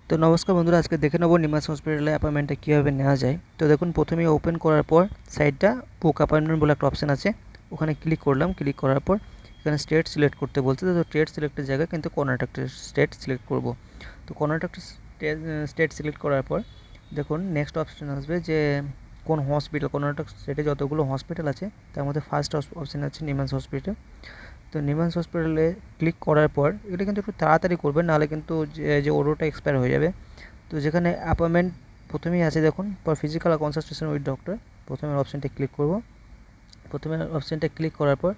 তো নমস্কার বন্ধুরা, আজকে দেখে নেব নিমাস হসপিটালে অ্যাপয়েন্টমেন্টটা কীভাবে নেওয়া যায়। তো দেখুন, প্রথমেই ওপেন করার পর সাইডটা বুক অ্যাপয়েন্টমেন্ট বলে একটা অপশান আছে, ওখানে ক্লিক করলাম। ক্লিক করার পর এখানে স্টেট সিলেক্ট করতে বলছে, তো স্টেট সিলেক্টের জায়গায় কিন্তু কর্ণাটক স্টেট সিলেক্ট করব। তো কর্ণাটক স্টেট সিলেক্ট করার পর দেখুন নেক্সট অপশান আসবে যে কোন হসপিটাল, কর্ণাটক স্টেটে যতগুলো হসপিটাল আছে তার মধ্যে ফার্স্ট অপশান আছে নিমাস হসপিটাল। তো নিমান্স হসপিটালে ক্লিক করার পর এটা কিন্তু একটু তাড়াতাড়ি করবেন, নাহলে কিন্তু যে ওটা এক্সপায়ার হয়ে যাবে। তো যেখানে অ্যাপয়েন্টমেন্ট প্রথমেই আছে দেখুন, for physical consultation with doctor, প্রথমের অপশানটা ক্লিক করব। প্রথমের অপশানটা ক্লিক করার পর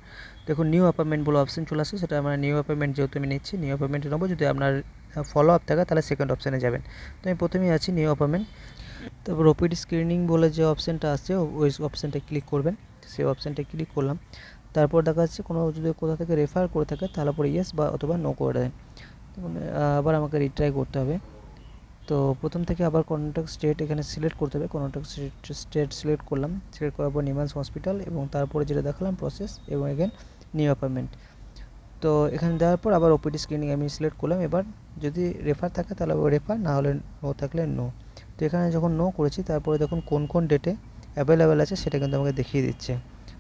দেখুন নিউ অ্যাপয়েন্টমেন্ট বলে অপশান চলে আসে, সেটা আমরা নিউ অ্যাপয়েন্টমেন্ট যেহেতু আমি নিচ্ছি নিউ অ্যাপয়েন্টমেন্টে নেবো। যদি আপনার ফলো আপ থাকে তাহলে সেকেন্ড অপশানে যাবেন। তো আমি প্রথমেই আছি নিউ অ্যাপয়েন্টমেন্ট। তারপর ওপিডি স্ক্রিনিং বলে যে অপশানটা আসছে ওই অপশানটা ক্লিক করবেন। সেই অপশানটা ক্লিক করলাম। তারপর দেখা যাচ্ছে কোনো যদি কোথা থেকে রেফার করে থাকে তাহলে পরে ইয়েস বা অথবা নো করে দেয়। তখন আবার আমাকে রিট্রাই করতে হবে। তো প্রথম থেকে আবার কর্ণাটক স্টেট এখানে সিলেক্ট করতে হবে। কর্ণাটক স্টেট সিলেক্ট করলাম। সিলেক্ট করার পর নিমান্স হসপিটাল এবং তারপরে যেটা দেখালাম প্রসেস এবং এগেন নিউ অ্যাপয়েন্টমেন্ট। তো এখানে দেওয়ার পর আবার ওপিডি স্ক্রিনিং আমি সিলেক্ট করলাম। এবার যদি রেফার থাকে তাহলে রেফার, না হলে নো থাকলে নো। তো এখানে যখন নো করেছি তারপরে দেখুন কোন কোন ডেটে অ্যাভেলেবেল আছে সেটা কিন্তু আমাকে দেখিয়ে দিচ্ছে।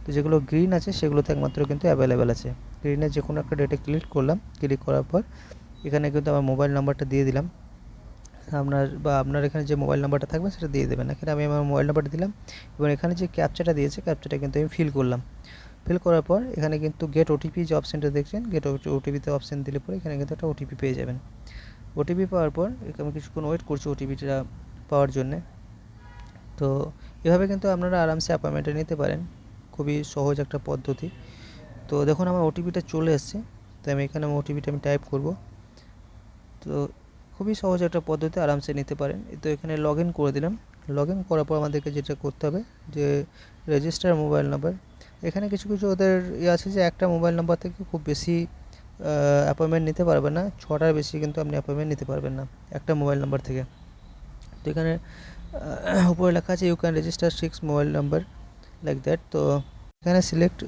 তো যেগুলো গ্রিন আছে সেগুলোতে একমাত্র কিন্তু অ্যাভেলেবেল আছে। গ্রিনের যে কোনো একটা ডেটে ক্লিক করলাম। ক্লিক করার পর এখানে কিন্তু আমার মোবাইল নাম্বারটা দিয়ে দিলাম। আপনার এখানে যে মোবাইল নাম্বারটা থাকবে সেটা দিয়ে দেবেন। এখানে আমি আমার মোবাইল নাম্বারটা দিলাম এবং এখানে যে ক্যাপচাটা দিয়েছে ক্যাপচাটা কিন্তু আমি ফিল করলাম। ফিল করার পর এখানে কিন্তু গেট ওটিপি যে অপশানটা দেখছেন, গেট ওটিপিতে অপশান দিলে পরে এখানে কিন্তু একটা ওটিপি পেয়ে যাবেন। ওটিপি পাওয়ার পর আমি কিছুক্ষণ ওয়েট করছি ওটিপিটা পাওয়ার জন্যে। তো এভাবে কিন্তু আপনারা আরামসে অ্যাপয়েন্টমেন্টটা নিতে পারেন, খুবই সহজ একটা পদ্ধতি। তো দেখুন আমার ওটিপিটা চলে এসছে। তো আমি এখানে ওটিপিটা আমি টাইপ করব। তো খুবই সহজ একটা পদ্ধতি, আরামসে নিতে পারেন। তো এখানে লগ ইন করে দিলাম। লগ ইন করার পর আমাদেরকে যেটা করতে হবে যে রেজিস্টার মোবাইল নাম্বার। এখানে কিছু কিছু ওদের আছে যে একটা মোবাইল নাম্বার থেকে খুব বেশি অ্যাপয়েন্টমেন্ট নিতে পারবেন না, 6টার বেশি কিন্তু আপনি অ্যাপয়েন্টমেন্ট নিতে পারবেন না একটা মোবাইল নাম্বার থেকে। তো এখানে উপরে লেখা আছে you can register 6 mobile number like that. তো এখানে সিলেক্ট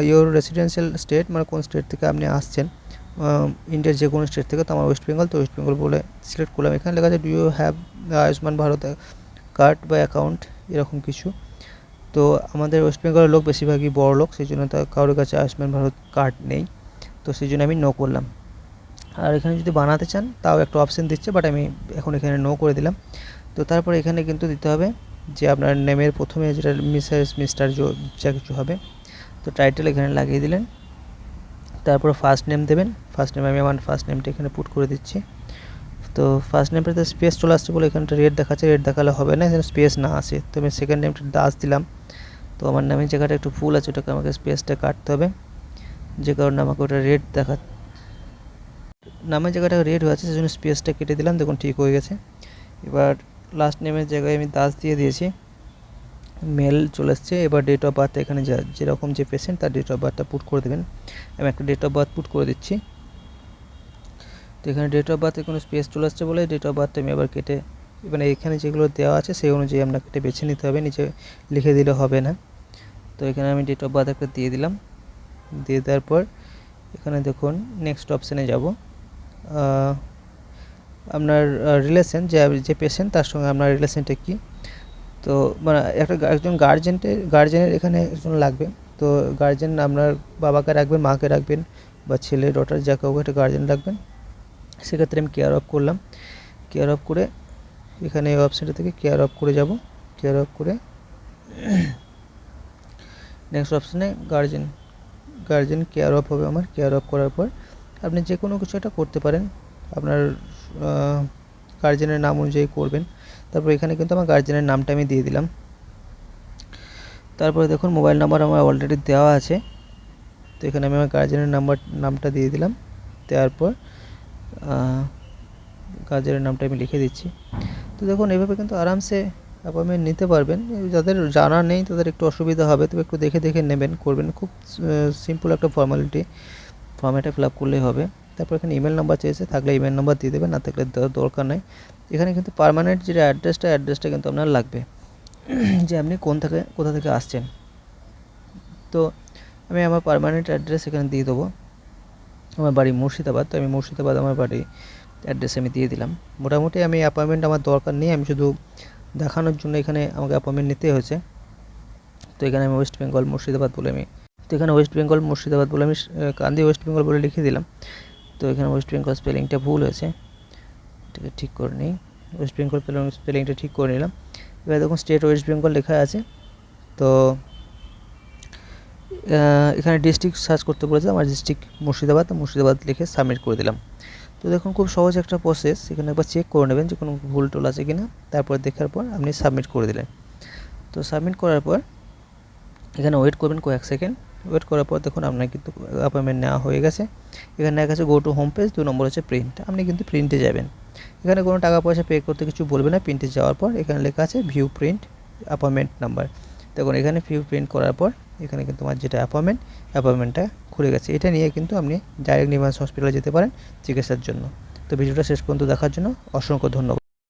ইউর রেসিডেন্সিয়াল স্টেট, মানে কোন স্টেট থেকে আপনি আসছেন, ইন্ডিয়ার যে কোনো স্টেট থেকে। তো আমার ওয়েস্ট বেঙ্গল, তো ওয়েস্ট বেঙ্গল বলে সিলেক্ট করলাম। এখানে লেখা আছে do you have Ayushman Bharat card বা অ্যাকাউন্ট, এরকম কিছু। তো আমাদের ওয়েস্ট বেঙ্গলের লোক বেশিরভাগই বড় লোক, সেই জন্য তার কারোর কাছে আয়ুষ্মান ভারত কার্ড নেই। তো সেই জন্য আমি নো করলাম। আর এখানে যদি বানাতে চান তাও একটা অপশান দিচ্ছে, বাট আমি এখন এখানে নো করে দিলাম। তো তারপরে এখানে কিন্তু দিতে হবে যে আপনার নেমের প্রথমে যেটা মিসেস মিস্টার যা কিছু হবে, তো টাইটেল এখানে লাগিয়ে দিলেন। তারপর ফার্স্ট নেম দেবেন। ফার্স্ট নেম আমি আমার ফার্স্ট নেমটা এখানে পুট করে দিচ্ছি। তো ফার্স্ট নেমটাতে স্পেস চলে আসছে বলে এখানটা রেড দেখাচ্ছে, রেড দেখালে হবে না, এখানে স্পেস না আসে। তো আমি সেকেন্ড নেমটা দাস দিলাম। তো আমার নামের জায়গাটা একটু ফুল আছে, ওটাকে আমাকে স্পেসটা কাটতে হবে, যে কারণে আমাকে ওটা রেড নামের জায়গাটা রেড হয়ে আছে, সেজন্য স্পেসটা কেটে দিলাম। দেখুন ঠিক হয়ে গেছে। এবার লাস্ট নেমের জায়গায় আমি দাস দিয়ে দিয়েছি, মেল চলে এসছে। এবার ডেট অফ বার্থ এখানে যেরকম যে পেশেন্ট তার ডেট অফ বার্থটা পুট করে দেবেন। আমি একটা ডেট অফ বার্থ পুট করে দিচ্ছি। তো এখানে ডেট অফ বার্থে কোনো স্পেস চলে আসছে বলে ডেট অফ বার্থটা আমি আবার কেটে, মানে এখানে যেগুলো দেওয়া আছে সেই অনুযায়ী আমরা কেটে বেছে নিতে হবে, নিচে লিখে দিলে হবে না। তো এখানে আমি ডেট অফ বার্থ একটা দিয়ে দিলাম। দিয়ে দেওয়ার পর এখানে দেখুন নেক্সট অপশানে যাব। আপনার রিলেশন, যে পেশেন্ট তার সঙ্গে আপনার রিলেশনটা কী। তো মানে একজন গার্জেনের এখানে একজন লাগবে। তো গার্জেন আপনার বাবাকে রাখবেন, মাকে রাখবেন, বা ছেলে ডটার যা কাউকে একটা গার্জেন রাখবেন। সেক্ষেত্রে আমি কেয়ার অফ করলাম। কেয়ার অফ করে এখানে এই অপশানটা থেকে কেয়ার অফ করে যাব। কেয়ার অফ করে নেক্সট অপশানে গার্জেন কেয়ার অফ হবে আমার। কেয়ার অফ করার পর আপনি যে কোনো কিছু একটা করতে পারেন, আপনার গার্জেনের নাম অনুযায়ী করবেন। তারপর এখানে কিন্তু আমার গার্জেনের নামটা আমি দিয়ে দিলাম। তারপরে দেখুন মোবাইল নাম্বার আমার অলরেডি দেওয়া আছে। তো এখানে আমি আমার গার্জেনের নামটা দিয়ে দিলাম। দেওয়ার পর গার্জেনের নামটা আমি লিখে দিচ্ছি। তো দেখুন এভাবে কিন্তু আরামসে অ্যাপয়েন্টমেন্ট নিতে পারবেন। যাদের জানা নেই তাদের একটু অসুবিধা হবে, তবে একটু দেখে দেখে নেবেন, করবেন। খুব সিম্পল একটা ফর্মালিটি, ফর্মেটে ফিল আপ করলেই হবে। তারপর এখানে ইমেল নাম্বার চেয়েছে, থাকলে ইমেল নাম্বার দিয়ে দেবেন, না থাকলে দরকার নেই। এখানে কিন্তু পার্মানেন্ট যে অ্যাড্রেসটা কিন্তু আপনার লাগবে, যে আপনি কোথা থেকে আসছেন। তো আমি আমার পার্মানেন্ট অ্যাড্রেস এখানে দিয়ে দেবো। আমার বাড়ি মুর্শিদাবাদ, তো আমি মুর্শিদাবাদ আমার বাড়ি অ্যাড্রেস আমি দিয়ে দিলাম। মোটামুটি আমি অ্যাপয়েন্টমেন্ট আমার দরকার নেই, আমি শুধু দেখানোর জন্য এখানে আমাকে অ্যাপয়েন্টমেন্ট নিতে হয়েছে। তো এখানে আমি ওয়েস্ট বেঙ্গল মুর্শিদাবাদ বলে এখানে ওয়েস্ট বেঙ্গল মুর্শিদাবাদ বলে আমি কান্দি ওয়েস্ট বেঙ্গল বলে লিখে দিলাম। তো এখানে ওয়েস্ট বেঙ্গল স্পেলিংটা ভুল হয়েছে, এটাকে ঠিক করে নিই। ওয়েস্ট বেঙ্গল স্পেলিংটা ঠিক করে নিলাম। এবার দেখুন স্টেট ওয়েস্ট বেঙ্গল লেখা আছে। তো এখানে ডিস্ট্রিক্ট সার্চ করতে বলেছে, আমার ডিস্ট্রিক্ট মুর্শিদাবাদ লিখে সাবমিট করে দিলাম। তো দেখুন খুব সহজ একটা প্রসেস, এখানে একবার চেক করে নেবেন যে কোনো ভুল টুল আছে কি না, তারপর দেখার পর আপনি সাবমিট করে দিলেন। তো সাবমিট করার পর এখানে ওয়েট করবেন কয়েক সেকেন্ড। ওয়েট করার পর দেখুন আপনার কিন্তু অ্যাপয়েন্টমেন্ট নেওয়া হয়ে গেছে। এখানে দেখা গেছে গো টু হোম পেজ, 2 নম্বর হচ্ছে প্রিন্ট, আপনি কিন্তু প্রিন্টে যাবেন। এখানে কোনো টাকা পয়সা পে করতে কিছু বলবে না। প্রিন্টে যাওয়ার পর এখানে লেখা আছে ভিউ প্রিন্ট অ্যাপয়েন্টমেন্ট নাম্বার। দেখুন এখানে ভিউ প্রিন্ট করার পর এখানে কিন্তু আমার যেটা অ্যাপয়েন্টমেন্টটা খুলে গেছে। এটা নিয়ে কিন্তু আপনি ডাইরেক্ট নিমান্স হসপিটালে যেতে পারেন চিকিৎসার জন্য। তো ভিডিওটা শেষ পর্যন্ত দেখার জন্য অসংখ্য ধন্যবাদ।